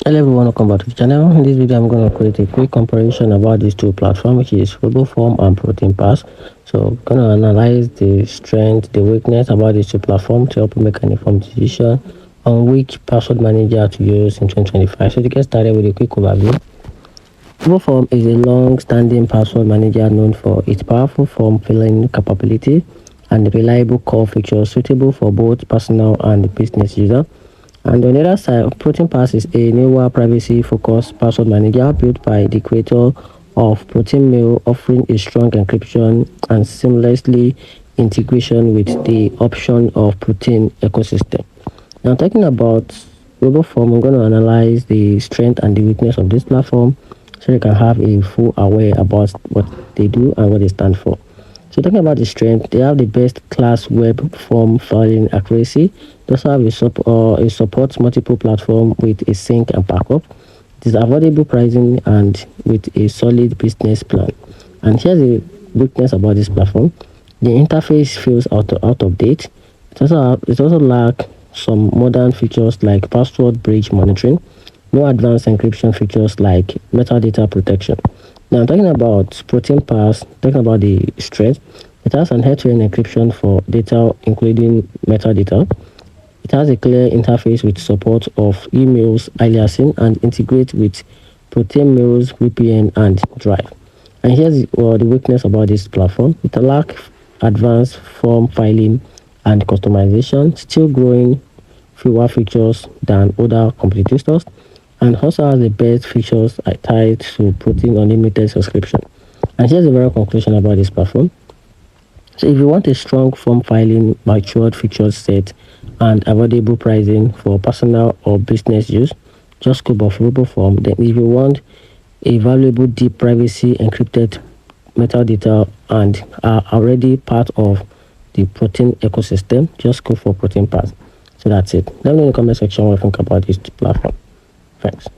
Hello everyone, welcome back to the channel. In this video I'm going to create a quick comparison about these two platforms, which is RoboForm and Proton Pass. So I'm going to analyze the strength, the weakness about these two platforms to help you make an informed decision on which password manager to use in 2025. So to get started with a quick overview, RoboForm is a long-standing password manager known for its powerful form filling capability and reliable core features suitable for both personal and business users. And on the other side, Proton Pass is a newer privacy-focused password manager built by the creator of Proton Mail, offering a strong encryption and seamlessly integration with the option of Proton ecosystem. Now, talking about RoboForm, I'm going to analyze the strength and the weakness of this platform so you can have a full aware about what they do and what they stand for. So talking about the strength, they have the best class web form filing accuracy. They also have a supports multiple platform with a sync and backup. It is affordable pricing and with a solid business plan. And here's the weakness about this platform. The interface feels out of date. It also lacks some modern features like password bridge monitoring, no advanced encryption features like metadata protection. Now, I'm talking about Proton Pass, talking about the strength. It has an end-to-end encryption for data, including metadata. It has a clear interface with support of emails, aliasing, and integrates with Proton Mail's VPN and Drive. And here's the weakness about this platform. It lacks advanced form filing and customization, still growing fewer features than other competitors, and also has the best features tied to Proton Unlimited subscription. And here's the very conclusion about this platform. So if you want a strong form filing, matured feature set, and affordable pricing for personal or business use, just go for RoboForm. Then if you want a valuable deep privacy encrypted metadata and are already part of the Proton ecosystem, just go for Proton Pass. So that's it. Let me know in the comment section what you think about this platform. Thanks.